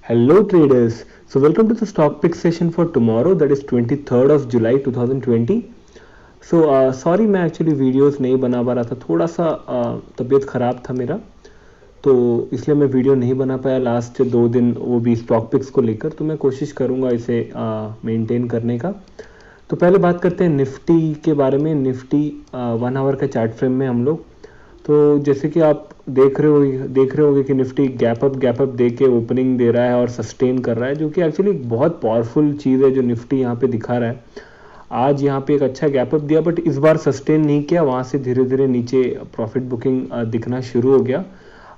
Hello traders. So welcome to the stock pick session for tomorrow, that is 23rd of July 2020. Sorry मैं actually videos नहीं बना पा रहा था, थोड़ा सा तबीयत ख़राब था मेरा, तो इसलिए मैं वीडियो नहीं बना पाया लास्ट 2 दिन, वो भी स्टॉक पिक्स को लेकर। तो मैं कोशिश करूँगा इसे मेंटेन करने का। तो पहले बात करते हैं निफ्टी के बारे में। निफ्टी 1 आवर का चार्ट फ्रेम में हम लोग, तो जैसे कि आप देख रहे होगे कि निफ्टी गैप अप दे के ओपनिंग दे रहा है और सस्टेन कर रहा है, जो कि एक्चुअली बहुत पावरफुल चीज़ है जो निफ्टी यहाँ पे दिखा रहा है। आज यहाँ पे एक अच्छा गैप अप दिया, बट इस बार सस्टेन नहीं किया, वहाँ से धीरे धीरे नीचे प्रॉफिट बुकिंग दिखना शुरू हो गया।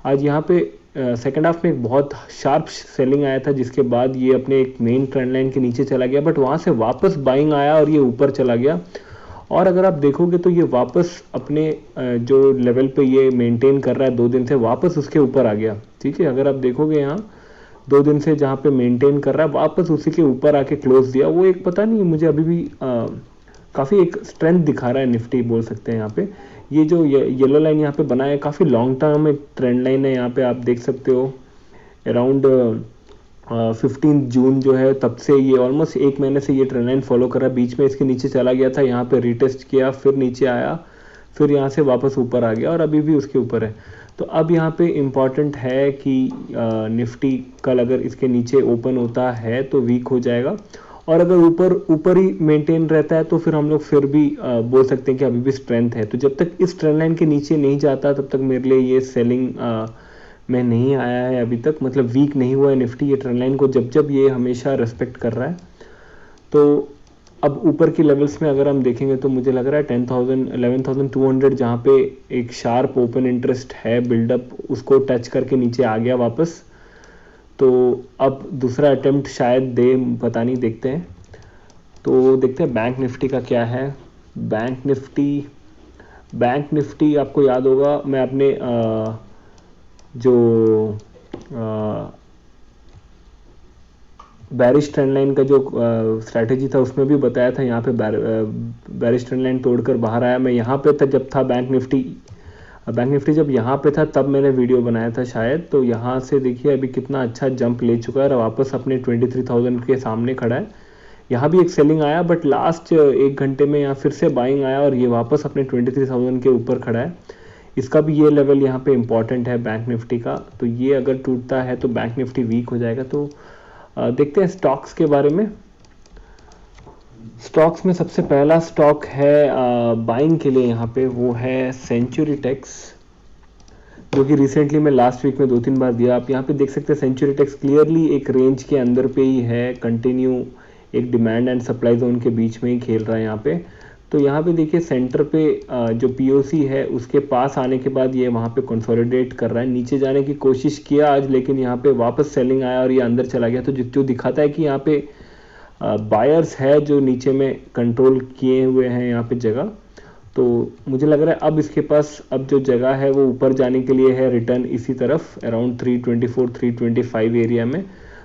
आज यहाँ पे सेकेंड हाफ में एक बहुत शार्प सेलिंग आया था, जिसके बाद ये अपने एक मेन ट्रेंड लाइन के नीचे चला गया, बट वहाँ से वापस बाइंग आया और ये ऊपर चला गया। और अगर आप देखोगे तो ये वापस अपने जो लेवल पे ये मेंटेन कर रहा है 2 दिन से, वापस उसके ऊपर आ गया। ठीक है, अगर आप देखोगे यहाँ 2 दिन से जहाँ पे मेंटेन कर रहा है, वापस उसी के ऊपर आके क्लोज दिया। वो एक पता नहीं, मुझे अभी भी काफ़ी एक स्ट्रेंथ दिखा रहा है निफ्टी, बोल सकते हैं। यहाँ पे ये जो येलो लाइन यहाँ पे बना है, काफ़ी लॉन्ग टर्म में ट्रेंड लाइन है। यहाँ पे आप देख सकते हो अराउंड 15 जून जो है, तब से ये ऑलमोस्ट 1 महीने से ये ट्रेंड लाइन फॉलो कर रहा है। बीच में इसके नीचे चला गया था, यहाँ पे रीटेस्ट किया, फिर नीचे आया, फिर यहाँ से वापस ऊपर आ गया और अभी भी उसके ऊपर है। तो अब यहाँ पे इम्पॉर्टेंट है कि निफ्टी कल अगर इसके नीचे ओपन होता है तो वीक हो जाएगा, और अगर ऊपर ही मेंटेन रहता है तो फिर हम लोग फिर भी बोल सकते हैं कि अभी भी स्ट्रेंथ है। तो जब तक इस ट्रेंड लाइन के नीचे नहीं जाता, तब तक मेरे लिए ये सेलिंग में नहीं आया है अभी तक, मतलब वीक नहीं हुआ है निफ्टी ये ट्रेंड लाइन को, जब ये हमेशा रेस्पेक्ट कर रहा है। तो अब ऊपर की लेवल्स में अगर हम देखेंगे तो मुझे लग रहा है 10,000 11,200 जहाँ पे एक शार्प ओपन इंटरेस्ट है बिल्डअप, उसको टच करके नीचे आ गया वापस। तो अब दूसरा अटेम्प्ट शायद दे, पता नहीं, देखते हैं। तो देखते हैं बैंक निफ्टी का क्या है। बैंक निफ्टी आपको याद होगा, मैं अपने जो बैरिश ट्रेंड लाइन का जो स्ट्रैटेजी था उसमें भी बताया था। यहाँ पे बैरिश ट्रेंड लाइन तोड़कर बाहर आया। मैं यहाँ पे था जब था बैंक निफ्टी जब यहाँ पे था तब मैंने वीडियो बनाया था शायद। तो यहाँ से देखिए अभी कितना अच्छा जंप ले चुका है और वापस अपने 23,000 के सामने खड़ा है। यहाँ भी एक सेलिंग आया, बट लास्ट 1 घंटे में यहाँ फिर से बाइंग आया और ये वापस अपने 23,000 के ऊपर खड़ा है। इसका भी ये लेवल यहाँ पे इम्पॉर्टेंट है बैंक निफ्टी का। तो ये अगर टूटता है तो बैंक निफ्टी वीक हो जाएगा। तो देखते हैं स्टॉक्स के बारे में। स्टॉक्स में सबसे पहला स्टॉक है बाइंग के लिए यहाँ पे, वो है सेंचुरी टेक्स, जो कि रिसेंटली मैं लास्ट वीक में 2-3 बार दिया। आप यहाँ पे देख सकते हैं सेंचुरी टेक्स क्लियरली एक रेंज के अंदर पे ही है, कंटिन्यू एक डिमांड एंड सप्लाई जोन के बीच में ही खेल रहा है यहाँ पे। तो यहाँ पे देखिए सेंटर पे जो पीओसी है उसके पास आने के बाद ये वहाँ पे कंसोलिडेट कर रहा है। नीचे जाने की कोशिश किया आज, लेकिन यहाँ पे वापस सेलिंग आया और ये अंदर चला गया। तो जो दिखाता है कि यहाँ पे बायर्स है जो नीचे में कंट्रोल किए हुए हैं यहाँ पे जगह। तो मुझे लग रहा है अब इसके पास अब जो जगह है वो ऊपर जाने के लिए है, रिटर्न इसी तरफ अराउंड 324 325 एरिया में।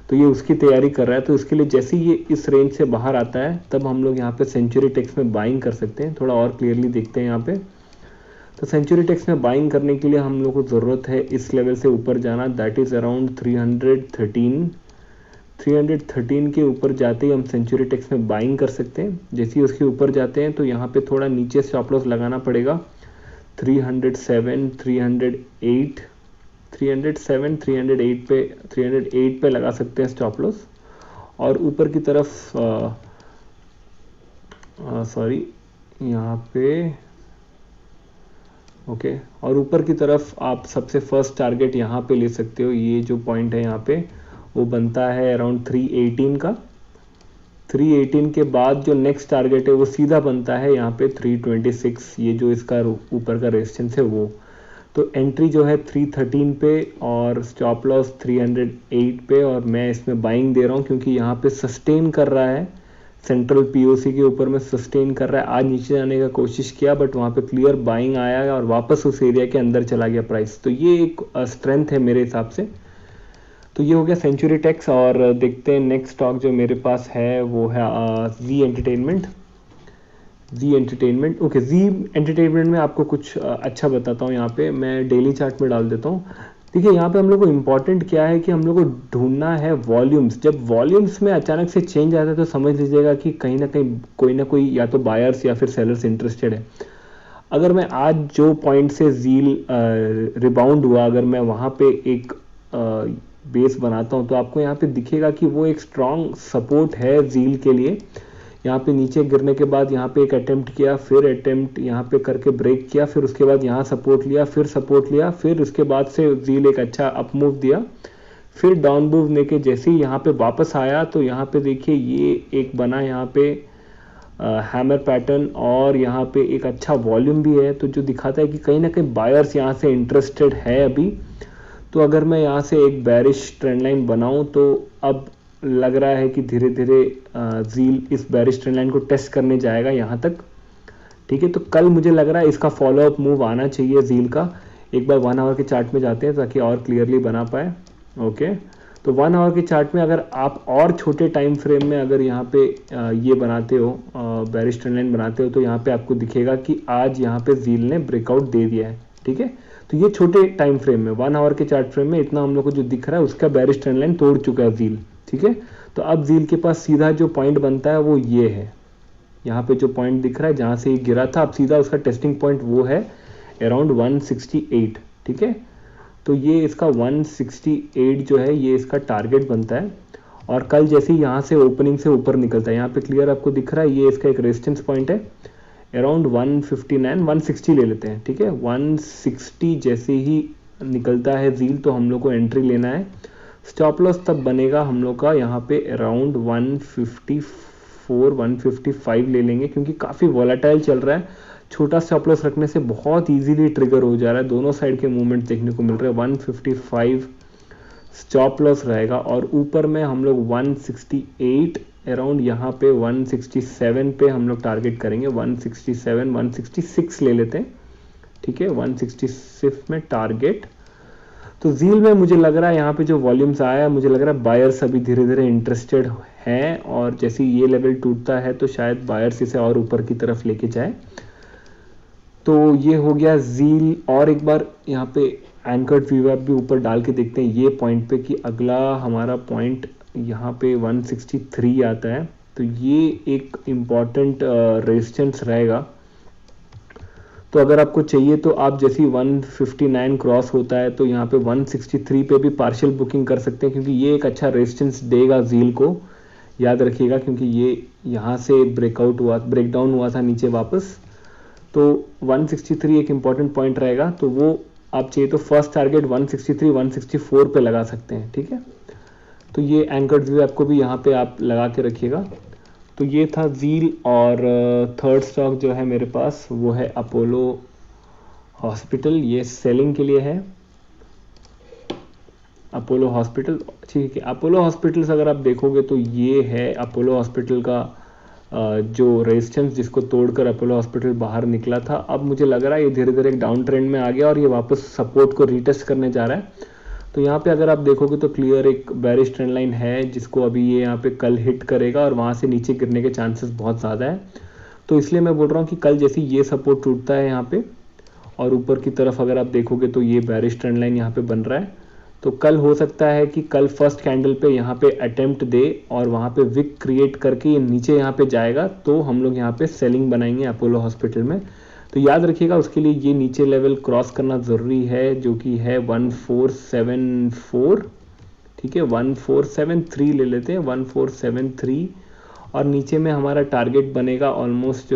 तो ये उसकी तैयारी कर रहा है। तो इसके लिए जैसे ही ये इस रेंज से बाहर आता है तब हम लोग यहाँ पे सेंचुरी टेक्स में बाइंग कर सकते हैं। थोड़ा और क्लियरली देखते हैं यहाँ पे। तो सेंचुरी टेक्स में बाइंग करने के लिए हम लोग को ज़रूरत है इस लेवल से ऊपर जाना, दैट इज़ अराउंड 313 के ऊपर जाते ही हम सेंचुरी टेक्स में बाइंग कर सकते हैं। जैसे ही उसके ऊपर जाते हैं तो यहाँ पे थोड़ा नीचे स्टॉप लॉस लगाना पड़ेगा। 308 पे लगा सकते हैं स्टॉप लॉस। और ऊपर की तरफ सॉरी यहाँ पे ओके, और ऊपर की तरफ आप सबसे फर्स्ट टारगेट यहाँ पे ले सकते हो। ये जो पॉइंट है यहाँ पे वो बनता है अराउंड 318 का। 318 के बाद जो नेक्स्ट टारगेट है वो सीधा बनता है यहाँ पे 326, ये जो इसका ऊपर का रेजिस्टेंस है वो। तो एंट्री जो है 313 पे और स्टॉप लॉस 308 पे, और मैं इसमें बाइंग दे रहा हूँ क्योंकि यहाँ पे सस्टेन कर रहा है, सेंट्रल पीओसी के ऊपर में सस्टेन कर रहा है। आज नीचे जाने का कोशिश किया बट वहाँ पे क्लियर बाइंग आया और वापस उस एरिया के अंदर चला गया प्राइस। तो ये एक स्ट्रेंथ है मेरे हिसाब से। तो ये हो गया सेंचुरी टेक्स। और देखते हैं नेक्स्ट स्टॉक जो मेरे पास है वो है जी एंटरटेनमेंट। ओके, जी एंटरटेनमेंट में आपको कुछ अच्छा बताता हूँ। यहाँ पे मैं डेली चार्ट में डाल देता हूँ। देखिए यहाँ पे हम लोग को इम्पोर्टेंट क्या है कि हम लोग को ढूंढना है वॉल्यूम्स। जब वॉल्यूम्स में अचानक से चेंज आता है तो समझ लीजिएगा कि कहीं ना कोई या तो बायर्स या फिर सेलर्स इंटरेस्टेड है। अगर मैं आज जो पॉइंट से जील रिबाउंड हुआ, अगर मैं वहाँ पे एक बेस बनाता हूँ तो आपको यहाँ पे दिखेगा कि वो एक स्ट्रॉन्ग सपोर्ट है जील के लिए। यहाँ पे नीचे गिरने के बाद यहाँ पे एक अटेम्प्ट किया, फिर अटेम्प्ट यहाँ पे करके ब्रेक किया, फिर उसके बाद यहाँ सपोर्ट लिया, फिर सपोर्ट लिया, फिर उसके बाद से जील एक अच्छा अप मूव दिया, फिर डाउन मूव लेके जैसे ही यहाँ पे वापस आया तो यहाँ पे देखिए ये एक बना यहाँ पे हैमर पैटर्न, और यहाँ पे एक अच्छा वॉल्यूम भी है, तो जो दिखाता है कि कहीं ना कहीं बायर्स यहाँ से इंटरेस्टेड है अभी। तो अगर मैं यहाँ से एक बेरिश ट्रेंड लाइन बनाऊं तो अब लग रहा है कि धीरे धीरे जील इस बेरिश ट्रेंड लाइन को टेस्ट करने जाएगा यहाँ तक। ठीक है, तो कल मुझे लग रहा है इसका फॉलोअप मूव आना चाहिए जील का। एक बार 1 आवर के चार्ट में जाते हैं ताकि और क्लियरली बना पाए। ओके, तो 1 आवर के चार्ट में अगर आप और छोटे टाइम फ्रेम में अगर यहाँ पे ये बनाते हो, बेरिश ट्रेंड लाइन बनाते हो, तो यहाँ पे आपको दिखेगा कि आज यहाँ पे जील ने ब्रेकआउट दे दिया है। ठीक है, तो ये छोटे टाइम फ्रेम में 1 आवर के चार्ट फ्रेम में इतना हम लोग को जो दिख रहा है उसका बेरिश ट्रेंड लाइन तोड़ चुका है जील। ठीक है, तो अब जील के पास सीधा जो पॉइंट बनता है वो ये है, यहाँ पे जो पॉइंट दिख रहा है जहाँ से ये गिरा था, अब सीधा उसका टेस्टिंग पॉइंट वो है अराउंड 168। ठीक है, तो ये इसका 168 जो है ये इसका टारगेट बनता है। और कल जैसे ही यहाँ से ओपनिंग से ऊपर निकलता है, यहाँ पे क्लियर आपको दिख रहा है ये इसका एक रेजिस्टेंस पॉइंट है अराउंड 159, 160 ले लेते हैं। ठीक है, 160 जैसे ही निकलता है जील तो हम लोग को एंट्री लेना है। स्टॉप लॉस तब बनेगा हम लोग का यहाँ पे अराउंड 154, 155 ले लेंगे, क्योंकि काफ़ी वॉलेटाइल चल रहा है। छोटा स्टॉप लॉस रखने से बहुत इजीली ट्रिगर हो जा रहा है, दोनों साइड के मूवमेंट देखने को मिल रहे हैं। 155 स्टॉप लॉस रहेगा, और ऊपर में हम लोग 168 अराउंड यहाँ पे 167 पे हम लोग टारगेट करेंगे। 167, 166 ले लेते हैं। ठीक है, 166 में टारगेट। तो जील में मुझे लग रहा है यहाँ पे जो वॉल्यूम्स आया है, मुझे लग रहा है बायर्स अभी धीरे धीरे इंटरेस्टेड हैं, और जैसे ये लेवल टूटता है तो शायद बायर्स इसे और ऊपर की तरफ लेके जाए। तो ये हो गया जील। और एक बार यहाँ पे एंकर्ड वीवैप भी ऊपर डाल के देखते हैं ये पॉइंट पे कि अगला हमारा पॉइंट यहाँ पे 163 आता है, तो ये एक इम्पॉर्टेंट रेजिस्टेंस रहेगा। तो अगर आपको चाहिए तो आप जैसे 159 क्रॉस होता है तो यहाँ पे 163 पे भी पार्शियल बुकिंग कर सकते हैं, क्योंकि ये एक अच्छा रेजिस्टेंस देगा जील को, याद रखिएगा, क्योंकि ये यहाँ से ब्रेकडाउन हुआ था नीचे वापस। तो 163 एक इम्पॉर्टेंट पॉइंट रहेगा, तो वो आप चाहिए तो फर्स्ट टारगेट 163, 164 पे लगा सकते हैं। ठीक है, तो ये एंकर्ड व्यू आपको भी यहाँ पे आप लगा के रखिएगा। तो ये था जील। और थर्ड स्टॉक जो है मेरे पास वो है अपोलो हॉस्पिटल, ये सेलिंग के लिए है। अपोलो हॉस्पिटल, ठीक है, अपोलो हॉस्पिटल्स अगर आप देखोगे तो ये है अपोलो हॉस्पिटल का जो रेजिस्टेंस जिसको तोड़कर अपोलो हॉस्पिटल बाहर निकला था। अब मुझे लग रहा है ये धीरे धीरे एक डाउन ट्रेंड में आ गया और ये वापस सपोर्ट को रीटेस्ट करने जा रहा है। तो यहाँ पे अगर आप देखोगे तो क्लियर एक बेरिश ट्रेंड लाइन है जिसको अभी ये यहाँ पे कल हिट करेगा, और वहाँ से नीचे गिरने के चांसेस बहुत ज़्यादा है। तो इसलिए मैं बोल रहा हूँ कि कल जैसे ये सपोर्ट टूटता है यहाँ पे और ऊपर की तरफ अगर आप देखोगे तो ये बेरिश ट्रेंड लाइन यहाँ पे बन रहा है, तो कल हो सकता है कि कल फर्स्ट कैंडल पे यहाँ पे अटेम्प्ट दे और वहाँ पे विक क्रिएट करके ये नीचे यहाँ पे जाएगा, तो हम लोग यहाँ पे सेलिंग बनाएंगे अपोलो हॉस्पिटल में। तो याद रखिएगा उसके लिए ये नीचे लेवल क्रॉस करना ज़रूरी है, जो कि है 1474। ठीक है, 1473 ले लेते हैं, 1473, और नीचे में हमारा टारगेट बनेगा ऑलमोस्ट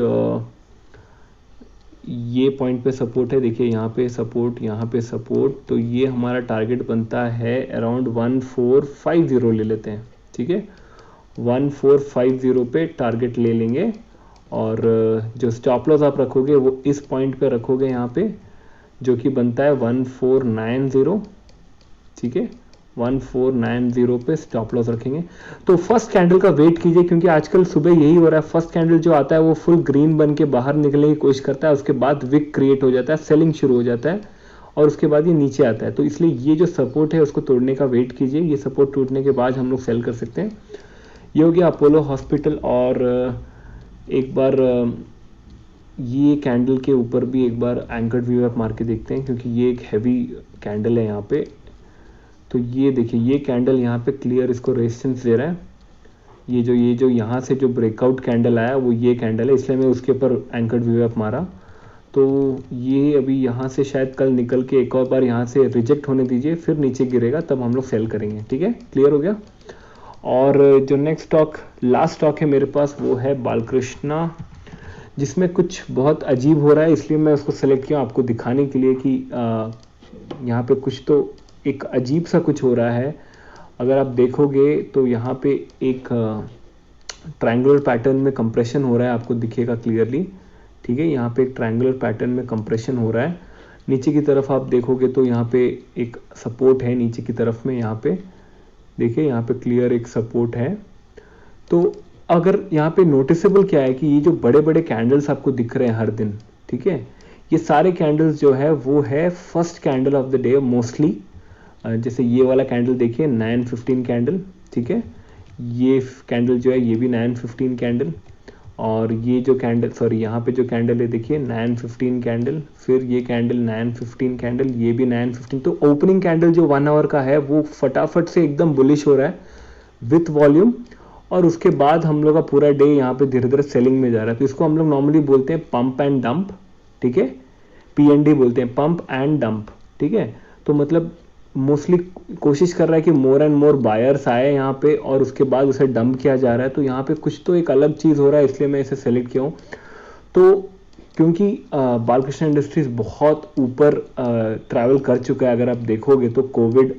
ये पॉइंट पे सपोर्ट है, देखिए यहाँ पे सपोर्ट, यहाँ पे सपोर्ट, तो ये हमारा टारगेट बनता है अराउंड 1450 ले लेते हैं। ठीक है, 1450 पे टारगेट ले लेंगे, और जो स्टॉप लॉस आप रखोगे वो इस पॉइंट पे रखोगे यहाँ पे, जो कि बनता है 1490। ठीक है, 1490 पे स्टॉप लॉस रखेंगे। तो फर्स्ट कैंडल का वेट कीजिए, क्योंकि आजकल सुबह यही हो रहा है, फर्स्ट कैंडल जो आता है वो फुल ग्रीन बन के बाहर निकलने की कोशिश करता है, उसके बाद विक क्रिएट हो जाता है, सेलिंग शुरू हो जाता है, और उसके बाद ये नीचे आता है। तो इसलिए ये जो सपोर्ट है उसको तोड़ने का वेट कीजिए, ये सपोर्ट टूटने के बाद हम लोग सेल कर सकते हैं। ये हो गया अपोलो हॉस्पिटल। और एक बार ये कैंडल के ऊपर भी एक बार एंकर्ड व्यू आप मार के देखते हैं, क्योंकि ये एक हैवी कैंडल है यहाँ पे, तो ये देखिए ये कैंडल यहाँ पे क्लियर इसको रेजिस्टेंस दे रहा है। ये जो यहाँ से जो ब्रेकआउट कैंडल आया वो ये कैंडल है, इसलिए मैं उसके ऊपर एंकर्ड वीवैप मारा। तो ये अभी यहाँ से शायद कल निकल के एक और बार यहाँ से रिजेक्ट होने दीजिए, फिर नीचे गिरेगा तब हम लोग सेल करेंगे। ठीक है, क्लियर हो गया। और जो नेक्स्ट स्टॉक लास्ट स्टॉक है मेरे पास वो है बालकृष्णा, जिसमें कुछ बहुत अजीब हो रहा है, इसलिए मैं उसको सेलेक्ट किया आपको दिखाने के लिए कि यहाँ पे कुछ तो एक अजीब सा कुछ हो रहा है। अगर आप देखोगे तो यहाँ पे एक ट्रायंगुलर पैटर्न में कंप्रेशन हो रहा है, आपको दिखेगा क्लियरली। ठीक है, यहाँ पे एक ट्रायंगुलर पैटर्न में कंप्रेशन हो रहा है। नीचे की तरफ आप देखोगे तो यहाँ पे एक सपोर्ट है नीचे की तरफ में, यहाँ पे देखिए यहाँ पे क्लियर एक सपोर्ट है। तो अगर यहाँ पे नोटिसेबल क्या है कि ये जो बड़े बड़े कैंडल्स आपको दिख रहे हैं हर दिन, ठीक है, ये सारे कैंडल्स जो है वो है first candle of the day mostly. जैसे ये वाला कैंडल देखिए 9:15 कैंडल, ठीक है, ये कैंडल जो है ये भी 9:15 कैंडल, और ये जो कैंडल सॉरी यहाँ पे जो कैंडल है देखिए 9:15 कैंडल, फिर ये कैंडल 9:15 कैंडल, ये भी 9:15। तो ओपनिंग कैंडल जो 1 आवर का है वो फटाफट से एकदम बुलिश हो रहा है विथ वॉल्यूम, और उसके बाद हम लोग का पूरा डे यहाँ पे धीरे धीरे सेलिंग में जा रहा है। तो इसको हम लोग नॉर्मली बोलते हैं पंप एंड डंप, ठीक है, PND बोलते हैं, पंप एंड डंप। ठीक है, तो मतलब मोस्टली कोशिश कर रहा है कि मोर एंड मोर बायर्स आए यहाँ पे और उसके बाद उसे डंप किया जा रहा है। तो यहाँ पे कुछ तो एक अलग चीज़ हो रहा है, इसलिए मैं इसे सेलेक्ट किया हूँ। तो क्योंकि बालकृष्ण इंडस्ट्रीज बहुत ऊपर ट्रैवल कर चुका है, अगर आप देखोगे तो कोविड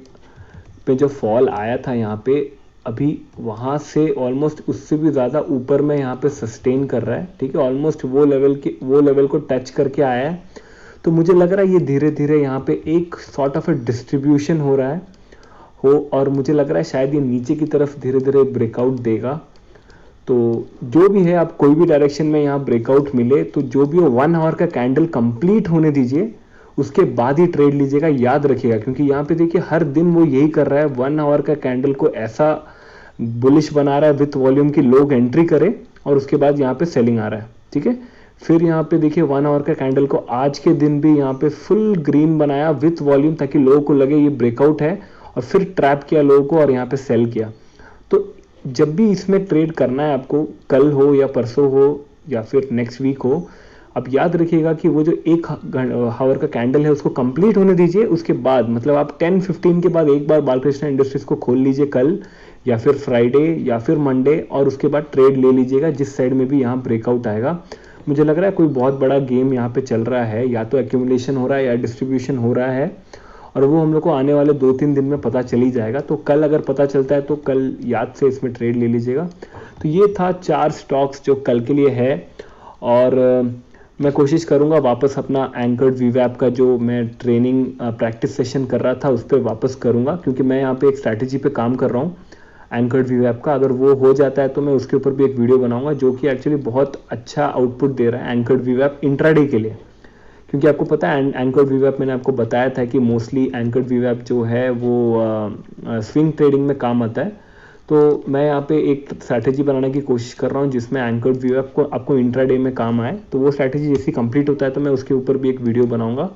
पे जो फॉल आया था यहाँ पे, अभी वहाँ से ऑलमोस्ट उससे भी ज़्यादा ऊपर में यहाँ पे सस्टेन कर रहा है। ठीक है, ऑलमोस्ट वो लेवल को टच करके आया है। तो मुझे लग रहा है ये धीरे धीरे यहाँ पे एक सॉर्ट ऑफ डिस्ट्रीब्यूशन हो रहा है और मुझे लग रहा है शायद ये नीचे की तरफ धीरे धीरे ब्रेकआउट देगा। तो जो भी है, आप कोई भी डायरेक्शन में यहाँ ब्रेकआउट मिले तो जो भी हो 1 आवर का कैंडल कंप्लीट होने दीजिए, उसके बाद ही ट्रेड लीजिएगा, याद रखिएगा। क्योंकि यहाँ पे देखिए हर दिन वो यही कर रहा है, 1 आवर का कैंडल को ऐसा बुलिश बना रहा है विथ वॉल्यूम की लोग एंट्री करे और उसके बाद यहाँ पे सेलिंग आ रहा है। ठीक है, फिर यहाँ पे देखिए 1 आवर का कैंडल को आज के दिन भी यहाँ पे फुल ग्रीन बनाया विथ वॉल्यूम, ताकि लोगों को लगे ये ब्रेकआउट है, और फिर ट्रैप किया लोगों को और यहाँ पे सेल किया। तो जब भी इसमें ट्रेड करना है आपको, कल हो या परसों हो या फिर नेक्स्ट वीक हो, अब याद रखिएगा कि वो जो 1 आवर का कैंडल है उसको कंप्लीट होने दीजिए। उसके बाद मतलब आप 10:15 के बाद एक बार बालकृष्ण इंडस्ट्रीज को खोल लीजिए, कल या फिर फ्राइडे या फिर मंडे, और उसके बाद ट्रेड ले लीजिएगा जिस साइड में भी यहाँ ब्रेकआउट आएगा। मुझे लग रहा है कोई बहुत बड़ा गेम यहाँ पे चल रहा है, या तो एक्यूमुलेशन हो रहा है या डिस्ट्रीब्यूशन हो रहा है, और वो हम लोग को आने वाले 2-3 दिन में पता चल ही जाएगा। तो कल अगर पता चलता है तो कल याद से इसमें ट्रेड ले लीजिएगा। तो ये था 4 स्टॉक्स जो कल के लिए है, और मैं कोशिश करूँगा वापस अपना एंकर्ड वीवैप का जो मैं ट्रेनिंग प्रैक्टिस सेशन कर रहा था उस पर वापस करूँगा, क्योंकि मैं यहाँ पे एक स्ट्रैटेजी पे काम कर रहा हूँ एंकर्ड वीवैप का। अगर वो हो जाता है तो मैं उसके ऊपर भी एक वीडियो बनाऊंगा, जो कि एक्चुअली बहुत अच्छा आउटपुट दे रहा है एंकर्ड वीवैप इंट्राडे के लिए। क्योंकि आपको पता है एंकर्ड वीवैप मैंने आपको बताया था कि मोस्टली एंकर्ड वीवैप जो है वो स्विंग ट्रेडिंग में काम आता है। तो मैं यहाँ पे एक स्ट्रैटेजी बनाने की कोशिश कर रहा हूँ जिसमें एंकर्ड वीवैप को आपको इंट्राडे में काम आए। तो वो स्ट्रैटेजी जैसी कंप्लीट होता है तो मैं उसके ऊपर भी एक वीडियो बनाऊंगा।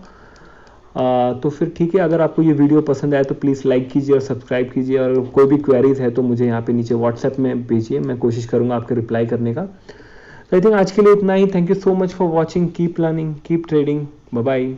तो फिर ठीक है, अगर आपको ये वीडियो पसंद आए तो प्लीज़ लाइक कीजिए और सब्सक्राइब कीजिए, और कोई भी क्वेरीज है तो मुझे यहाँ पे नीचे व्हाट्सएप में भेजिए, मैं कोशिश करूँगा आपके रिप्लाई करने का। तो आई थिंक आज के लिए इतना ही। Thank you so much for watching, keep learning, keep trading, bye bye.